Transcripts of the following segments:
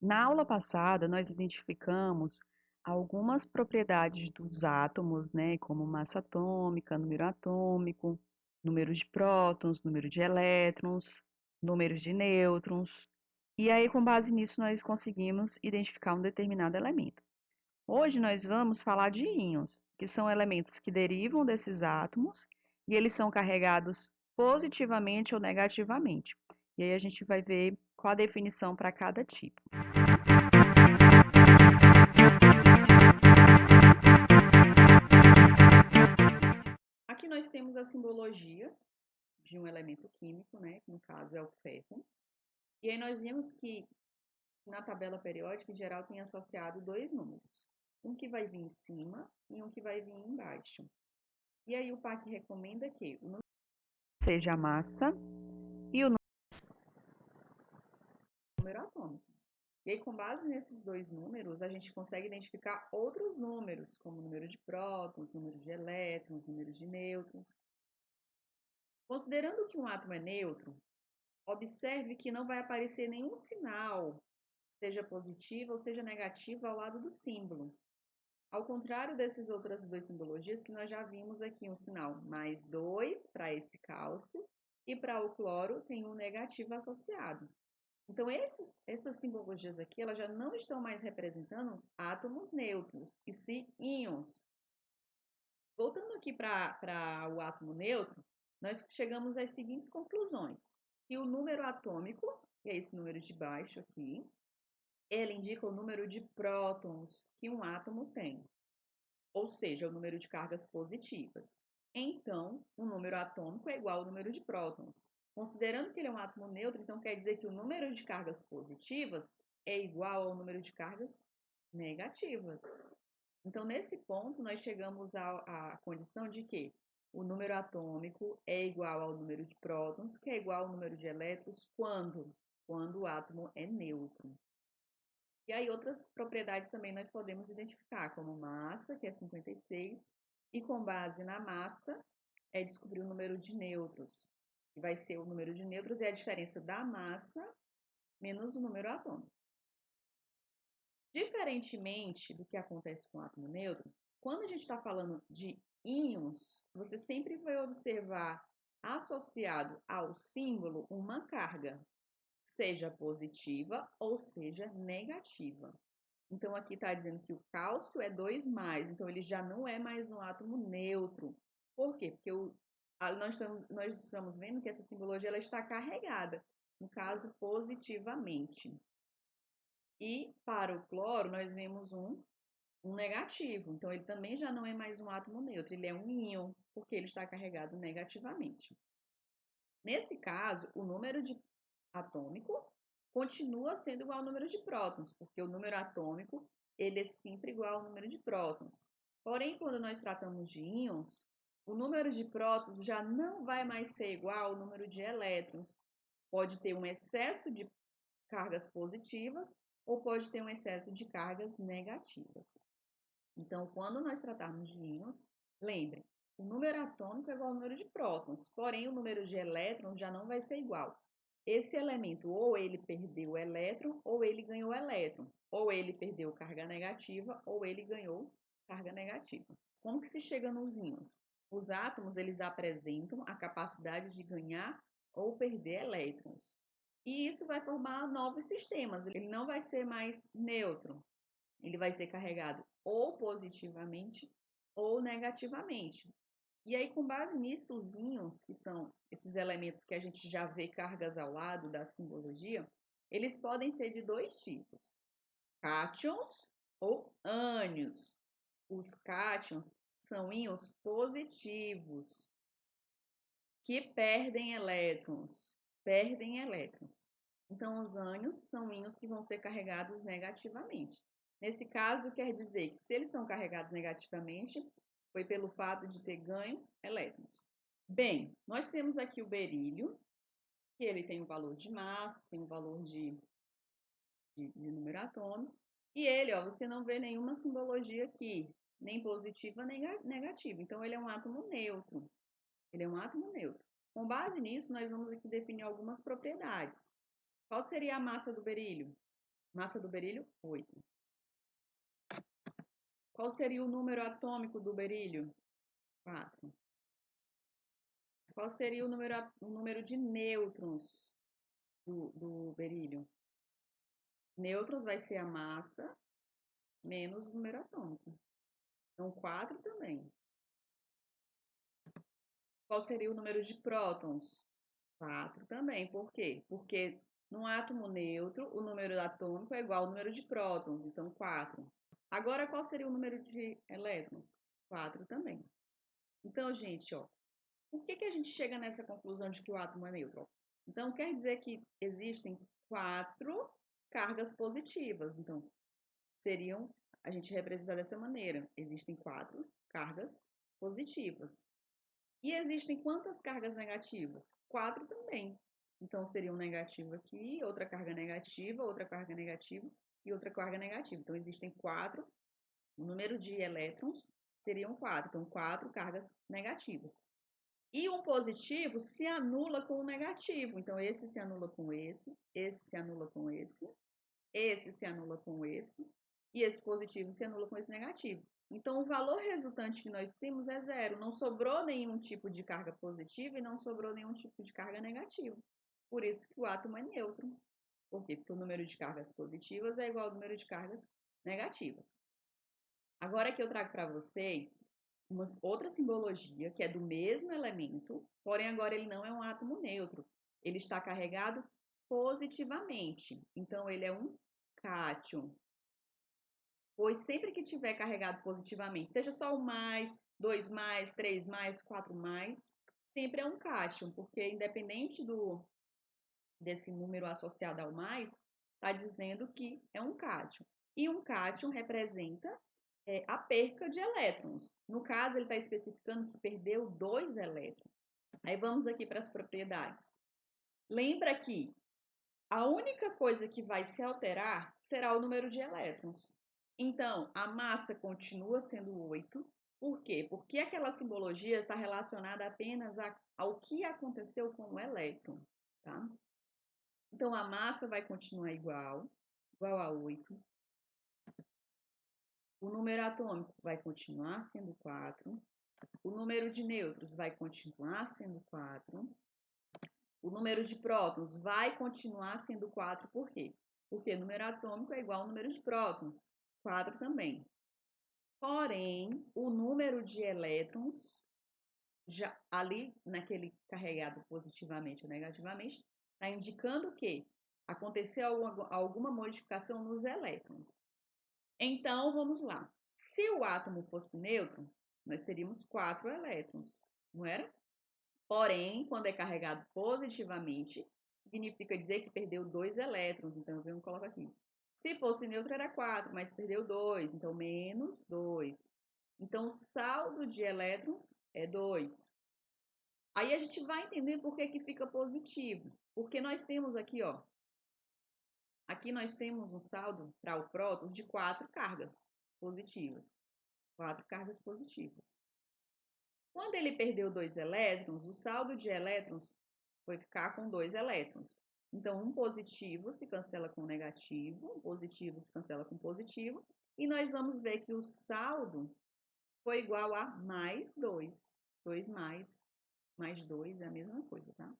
Na aula passada, nós identificamos algumas propriedades dos átomos, né, como massa atômica, número atômico, número de prótons, número de elétrons, número de nêutrons. E aí, com base nisso, nós conseguimos identificar um determinado elemento. Hoje nós vamos falar de íons, que são elementos que derivam desses átomos e eles são carregados positivamente ou negativamente. E aí a gente vai ver qual a definição para cada tipo. Aqui nós temos a simbologia de um elemento químico, né, que no caso é o ferro. E aí nós vimos que na tabela periódica, em geral, tem associado dois números. Um que vai vir em cima e um que vai vir embaixo. E aí o PAC recomenda que o número seja a massa e o número atômico. E aí, com base nesses dois números, a gente consegue identificar outros números, como o número de prótons, número de elétrons, número de nêutrons. Considerando que um átomo é neutro, observe que não vai aparecer nenhum sinal, seja positivo ou seja negativo, ao lado do símbolo. Ao contrário dessas outras duas simbologias, que nós já vimos aqui um sinal +2 para esse cálcio e para o cloro tem um negativo associado. Então, essas simbologias aqui, elas já não estão mais representando átomos neutros, e sim íons. Voltando aqui para o átomo neutro, nós chegamos às seguintes conclusões. Que o número atômico, que é esse número de baixo aqui, ele indica o número de prótons que um átomo tem, ou seja, o número de cargas positivas. Então, o número atômico é igual ao número de prótons. Considerando que ele é um átomo neutro, então quer dizer que o número de cargas positivas é igual ao número de cargas negativas. Então, nesse ponto, nós chegamos à condição de que o número atômico é igual ao número de prótons, que é igual ao número de elétrons, quando o átomo é neutro. E aí, outras propriedades também nós podemos identificar, como massa, que é 56, e com base na massa, é descobrir o número de nêutrons, que vai ser o número de nêutrons é a diferença da massa menos o número atômico. Diferentemente do que acontece com o átomo neutro, quando a gente está falando de íons, você sempre vai observar associado ao símbolo uma carga, seja positiva ou seja negativa. Então, aqui está dizendo que o cálcio é 2+, então ele já não é mais um átomo neutro. Por quê? Porque nós estamos vendo que essa simbologia ela está carregada, no caso, positivamente. E para o cloro, nós vemos um negativo, então ele também já não é mais um átomo neutro, ele é um íon, porque ele está carregado negativamente. Nesse caso, o número de atômico continua sendo igual ao número de prótons, porque o número atômico ele é sempre igual ao número de prótons. Porém, quando nós tratamos de íons, o número de prótons já não vai mais ser igual ao número de elétrons. Pode ter um excesso de cargas positivas ou pode ter um excesso de cargas negativas. Então, quando nós tratarmos de íons, lembre, o número atômico é igual ao número de prótons, porém o número de elétrons já não vai ser igual. Esse elemento, ou ele perdeu o elétron, ou ele ganhou elétron. Ou ele perdeu carga negativa, ou ele ganhou carga negativa. Como que se chega nos íons? Os átomos, eles apresentam a capacidade de ganhar ou perder elétrons. E isso vai formar novos sistemas. Ele não vai ser mais neutro. Ele vai ser carregado ou positivamente ou negativamente. E aí, com base nisso, os íons, que são esses elementos que a gente já vê cargas ao lado da simbologia, eles podem ser de dois tipos, cátions ou ânions. Os cátions são íons positivos, que perdem elétrons. Então, os ânions são íons que vão ser carregados negativamente. Nesse caso, quer dizer que se eles são carregados negativamente, foi pelo fato de ter ganho elétrons. Bem, nós temos aqui o berílio, que ele tem um valor de massa, tem um valor de número atômico, e ele, ó, você não vê nenhuma simbologia aqui, nem positiva nem negativa. Então, ele é um átomo neutro. Com base nisso, nós vamos aqui definir algumas propriedades. Qual seria a massa do berílio? Massa do berílio, 8. Qual seria o número atômico do berílio? 4. Qual seria o número de nêutrons do berílio? Nêutrons vai ser a massa menos o número atômico. Então, 4 também. Qual seria o número de prótons? 4 também. Por quê? Porque num átomo neutro, o número atômico é igual ao número de prótons. Então, 4. Agora, qual seria o número de elétrons? 4 também. Então, gente, ó, por que a gente chega nessa conclusão de que o átomo é neutro? Então, quer dizer que existem 4 cargas positivas. Então, a gente representa dessa maneira. Existem 4 cargas positivas. E existem quantas cargas negativas? 4 também. Então, seria um negativo aqui, outra carga negativa e outra carga negativa. Então, existem 4. O número de elétrons seriam 4. Então, 4 cargas negativas. E um positivo se anula com o negativo. Então, esse se anula com esse se anula com esse se anula com esse, e esse positivo se anula com esse negativo. Então, o valor resultante que nós temos é 0. Não sobrou nenhum tipo de carga positiva e não sobrou nenhum tipo de carga negativa. Por isso que o átomo é neutro. Por quê? Porque o número de cargas positivas é igual ao número de cargas negativas. Agora que eu trago para vocês uma outra simbologia, que é do mesmo elemento, porém agora ele não é um átomo neutro. Ele está carregado positivamente. Então, ele é um cátion. Pois sempre que tiver carregado positivamente, seja só o mais, 2 mais, 3 mais, 4 mais, sempre é um cátion, porque independente desse número associado ao mais, está dizendo que é um cátion. E um cátion representa a perca de elétrons. No caso, ele está especificando que perdeu 2 elétrons. Aí vamos aqui para as propriedades. Lembra que a única coisa que vai se alterar será o número de elétrons. Então, a massa continua sendo 8. Por quê? Porque aquela simbologia está relacionada apenas ao que aconteceu com o elétron. Tá? Então, a massa vai continuar igual a 8. O número atômico vai continuar sendo 4. O número de nêutrons vai continuar sendo 4. O número de prótons vai continuar sendo 4. Por quê? Porque o número atômico é igual ao número de prótons. 4 também. Porém, o número de elétrons, já ali naquele carregado positivamente ou negativamente, está indicando que aconteceu alguma modificação nos elétrons. Então, vamos lá. Se o átomo fosse neutro, nós teríamos 4 elétrons, não era? Porém, quando é carregado positivamente, significa dizer que perdeu 2 elétrons. Então, eu coloco aqui. Se fosse neutro, era 4, mas perdeu 2. Então, menos 2. Então, o saldo de elétrons é 2. Aí, a gente vai entender por que fica positivo. Porque nós temos aqui, ó. Aqui nós temos um saldo para o próton de 4 cargas positivas. 4 cargas positivas. Quando ele perdeu 2 elétrons, o saldo de elétrons foi ficar com 2 elétrons. Então, um positivo se cancela com negativo, um positivo se cancela com positivo, e nós vamos ver que o saldo foi igual a mais 2. 2 mais 2 é a mesma coisa, tá?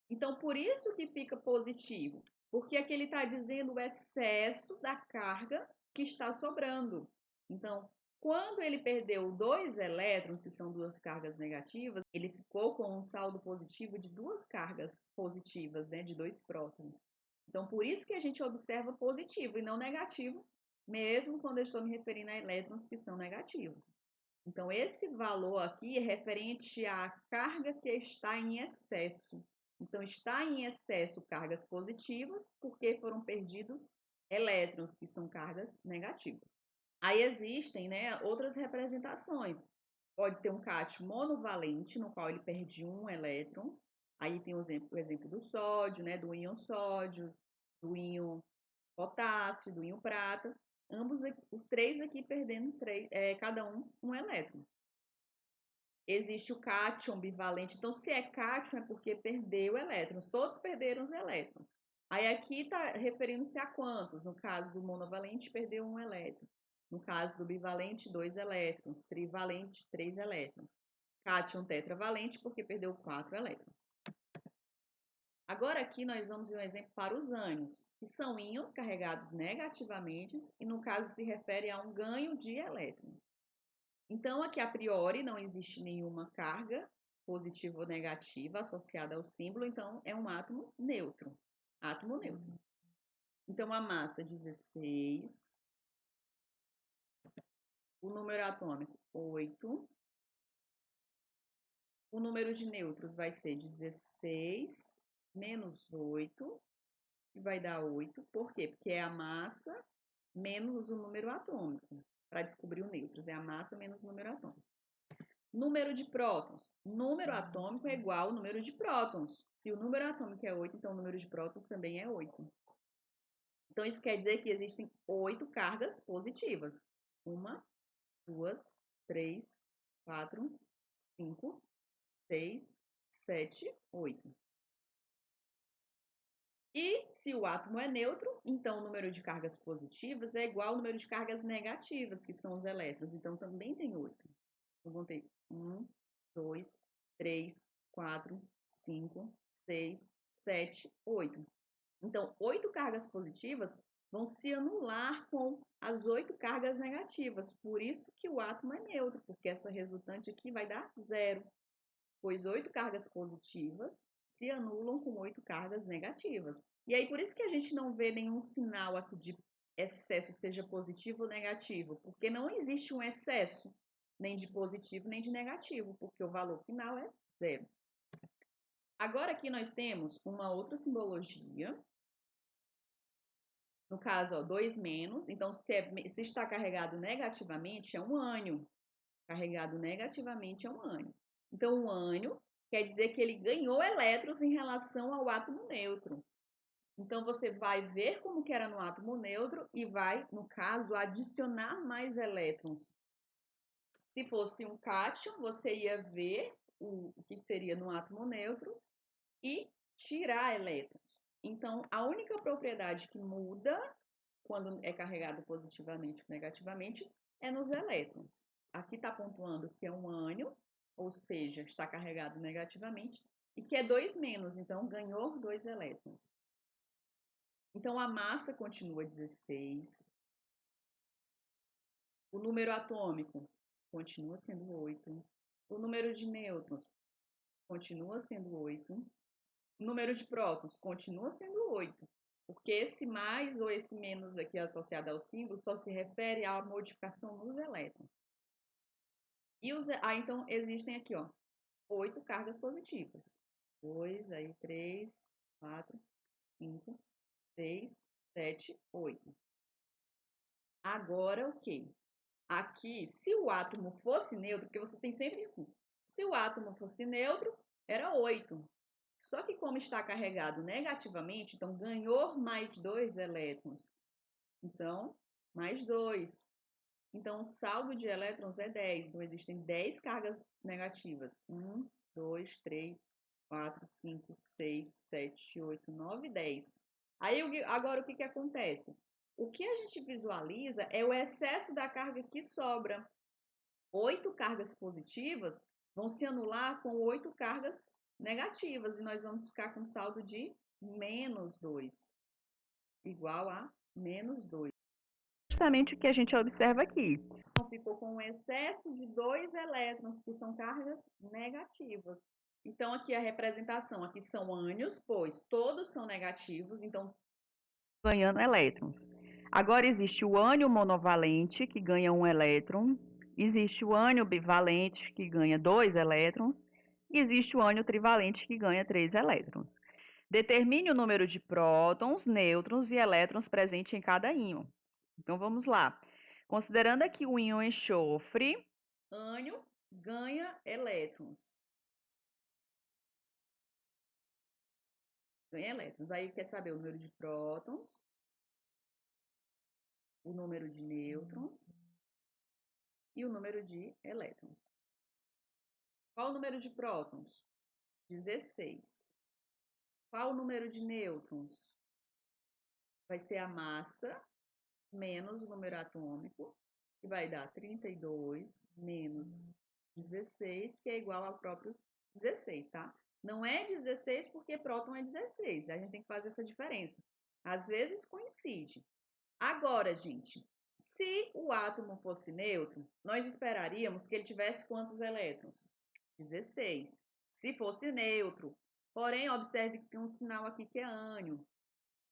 Então, por isso que fica positivo, porque aqui ele está dizendo o excesso da carga que está sobrando. Então, quando ele perdeu 2 elétrons, que são 2 cargas negativas, ele ficou com um saldo positivo de 2 cargas positivas, né, de 2 prótons. Então, por isso que a gente observa positivo e não negativo, mesmo quando eu estou me referindo a elétrons que são negativos. Então, esse valor aqui é referente à carga que está em excesso. Então, está em excesso cargas positivas, porque foram perdidos elétrons, que são cargas negativas. Aí existem, né, outras representações. Pode ter um cátion monovalente, no qual ele perde um elétron. Aí tem o exemplo do sódio, né, do íon sódio, do íon potássio, do íon prata. Ambos, os três aqui perdendo cada um elétron. Existe o cátion bivalente. Então, se é cátion, é porque perdeu elétrons. Todos perderam os elétrons. Aí aqui está referindo-se a quantos? No caso do monovalente, perdeu um elétron. No caso do bivalente, 2 elétrons. Trivalente, 3 elétrons. Cátion tetravalente, porque perdeu 4 elétrons. Agora aqui nós vamos ver um exemplo para os ânions, que são íons carregados negativamente e no caso se refere a um ganho de elétrons. Então aqui a priori não existe nenhuma carga positiva ou negativa associada ao símbolo, então é um átomo neutro. Átomo neutro. Então a massa 16, o número atômico 8, o número de nêutrons vai ser 16 menos 8, que vai dar 8. Por quê? Porque é a massa menos o número atômico. Para descobrir o nêutrons, é a massa menos o número atômico. Número de prótons. Número atômico é igual ao número de prótons. Se o número atômico é 8, então o número de prótons também é 8. Então, isso quer dizer que existem 8 cargas positivas. 1, 2, 3, 4, 5, 6, 7, 8. E se o átomo é neutro, então o número de cargas positivas é igual ao número de cargas negativas, que são os elétrons. Então, também tem 8. Eu vou ter 1, 2, 3, 4, 5, 6, 7, 8. Então, 8 cargas positivas vão se anular com as 8 cargas negativas. Por isso que o átomo é neutro, porque essa resultante aqui vai dar 0. Pois 8 cargas positivas se anulam com 8 cargas negativas. E aí, por isso que a gente não vê nenhum sinal aqui de excesso, seja positivo ou negativo, porque não existe um excesso nem de positivo nem de negativo, porque o valor final é 0. Agora aqui nós temos uma outra simbologia. No caso, ó, 2 menos. Então, se está carregado negativamente, é um ânion. Carregado negativamente é um ânion. Então, o ânion quer dizer que ele ganhou elétrons em relação ao átomo neutro. Então, você vai ver como que era no átomo neutro e vai, no caso, adicionar mais elétrons. Se fosse um cátion, você ia ver o que seria no átomo neutro e tirar elétrons. Então, a única propriedade que muda quando é carregado positivamente ou negativamente é nos elétrons. Aqui está pontuando que é um ânion, ou seja, está carregado negativamente, e que é 2 menos, então ganhou 2 elétrons. Então, a massa continua 16. O número atômico continua sendo 8. O número de nêutrons continua sendo 8. O número de prótons continua sendo 8. Porque esse mais ou esse menos aqui associado ao símbolo só se refere à modificação nos elétrons. E então existem aqui, ó, 8 cargas positivas. 2, aí 3, 4, 5, 6, 7, 8. Agora o quê? Aqui, se o átomo fosse neutro, porque você tem sempre assim, se o átomo fosse neutro, era 8. Só que como está carregado negativamente, então ganhou mais 2 elétrons. Então, mais 2. Então, o saldo de elétrons é 10. Então, existem 10 cargas negativas. 1, 2, 3, 4, 5, 6, 7, 8, 9, 10. Aí, agora, o que acontece? O que a gente visualiza é o excesso da carga que sobra. 8 cargas positivas vão se anular com 8 cargas negativas. E nós vamos ficar com saldo de menos 2. Igual a menos 2. Justamente o que a gente observa aqui. Então, ficou com um excesso de 2 elétrons, que são cargas negativas. Então, aqui a representação, aqui são ânions, pois todos são negativos, então ganhando elétrons. Agora existe o ânion monovalente, que ganha 1 elétron. Existe o ânion bivalente, que ganha 2 elétrons. E existe o ânion trivalente, que ganha 3 elétrons. Determine o número de prótons, nêutrons e elétrons presentes em cada íon. Então, vamos lá. Considerando aqui o íon enxofre, ânion ganha elétrons. Ganha elétrons. Aí, quer saber o número de prótons, o número de nêutrons e o número de elétrons. Qual o número de prótons? 16. Qual o número de nêutrons? vai ser a massa menos o número atômico, que vai dar 32 menos 16, que é igual ao próprio 16, tá? Não é 16 porque próton é 16, a gente tem que fazer essa diferença. Às vezes coincide. Agora, gente, se o átomo fosse neutro, nós esperaríamos que ele tivesse quantos elétrons? 16. Se fosse neutro. Porém, observe que tem um sinal aqui que é ânion.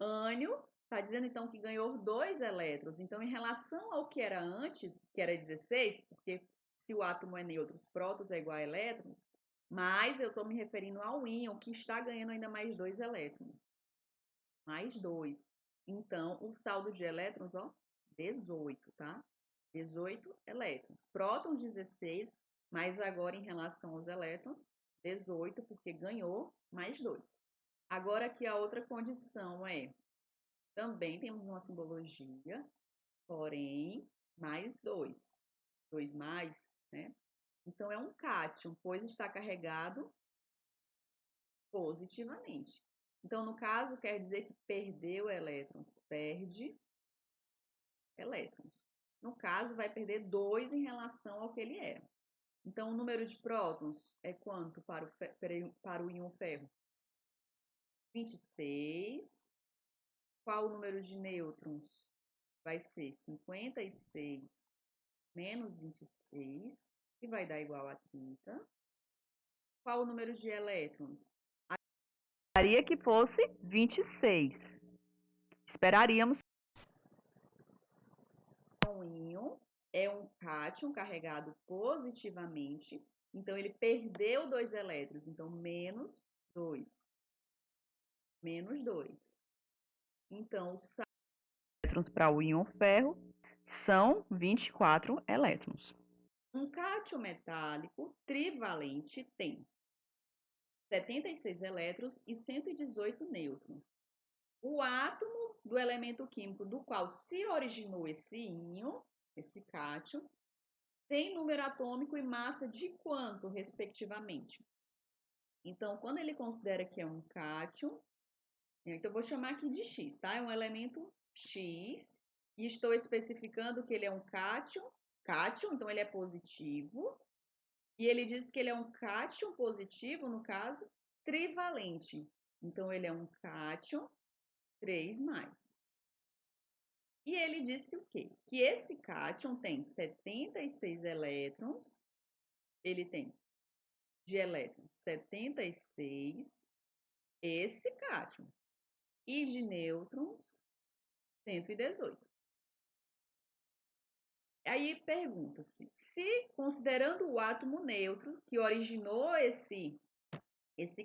Ânion está dizendo então que ganhou 2 elétrons. Então, em relação ao que era antes, que era 16, porque se o átomo é neutro, os prótons é igual a elétrons, mas eu estou me referindo ao íon, que está ganhando ainda mais 2 elétrons. Mais 2. Então, o saldo de elétrons, ó, 18, tá? 18 elétrons. Prótons, 16, mas agora em relação aos elétrons, 18, porque ganhou mais 2. Agora aqui a outra condição é, também temos uma simbologia, porém, mais 2. 2 mais, né? Então, é um cátion, pois está carregado positivamente. Então, no caso, quer dizer que perdeu elétrons, perde elétrons. No caso, vai perder 2 em relação ao que ele era. Então, o número de prótons é quanto para o íon ferro? 26. Qual o número de nêutrons? Vai ser 56 menos 26, que vai dar igual a 30. Qual o número de elétrons? Esperaria que fosse 26. Esperaríamos. Um íon é um cátion carregado positivamente, então ele perdeu 2 elétrons, então menos 2. Menos 2. Então, os elétrons para o íon ferro são 24 elétrons. Um cátion metálico trivalente tem 76 elétrons e 118 nêutrons. O átomo do elemento químico do qual se originou esse íon, esse cátion, tem número atômico e massa de quanto, respectivamente? Então, quando ele considera que é um cátion, então eu vou chamar aqui de X, tá? É um elemento X e estou especificando que ele é um cátion, então ele é positivo. E ele diz que ele é um cátion positivo, no caso, trivalente. Então, ele é um cátion 3+. E ele disse o quê? Que esse cátion tem 76 elétrons, ele tem de elétrons 76, esse cátion, e de nêutrons 118. Aí pergunta-se, se considerando o átomo neutro que originou esse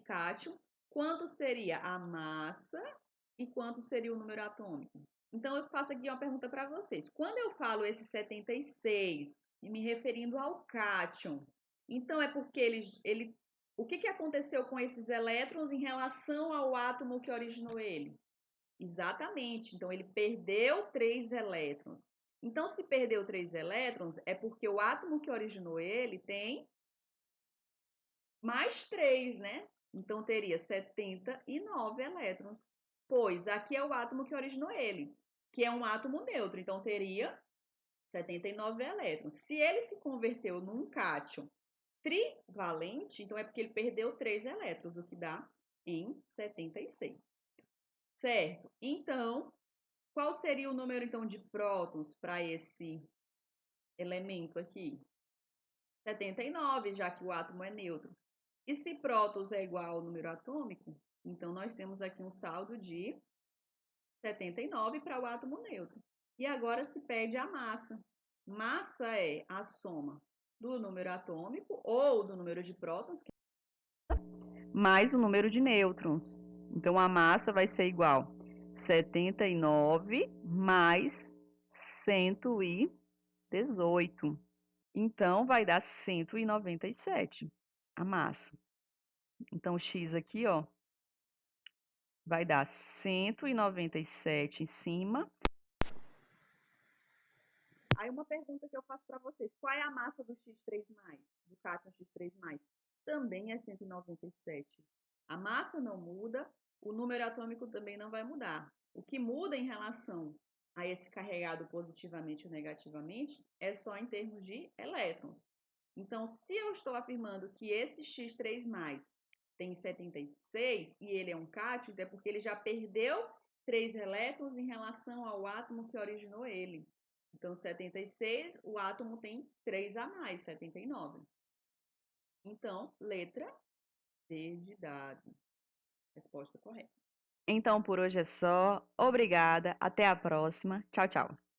cátion, quanto seria a massa e quanto seria o número atômico? Então, eu faço aqui uma pergunta para vocês. Quando eu falo esse 76, e me referindo ao cátion, então é porque o que aconteceu com esses elétrons em relação ao átomo que originou ele? Exatamente. Então, ele perdeu 3 elétrons. Então, se perdeu 3 elétrons, é porque o átomo que originou ele tem mais 3, né? Então, teria 79 elétrons. Pois aqui é o átomo que originou ele, que é um átomo neutro. Então, teria 79 elétrons. Se ele se converteu num cátion trivalente, então é porque ele perdeu 3 elétrons, o que dá em 76. Certo? Então, qual seria o número então de prótons para esse elemento aqui? 79, já que o átomo é neutro. E se prótons é igual ao número atômico, então nós temos aqui um saldo de 79 para o átomo neutro. E agora se pede a massa. Massa é a soma do número atômico ou do número de prótons mais o número de nêutrons. Então a massa vai ser igual 79 mais 118. Então vai dar 197 a massa. Então o X aqui, ó, vai dar 197 em cima. Aí uma pergunta que eu faço para vocês, qual é a massa do X3+, do cátion X3+? Também é 197. A massa não muda, o número atômico também não vai mudar. O que muda em relação a esse carregado positivamente ou negativamente é só em termos de elétrons. Então, se eu estou afirmando que esse X3+ tem 76 e ele é um cátion, é porque ele já perdeu 3 elétrons em relação ao átomo que originou ele. Então, 76, o átomo tem 3 a mais, 79. Então, letra D de dado. Resposta correta. Então, por hoje é só. Obrigada. Até a próxima. Tchau, tchau.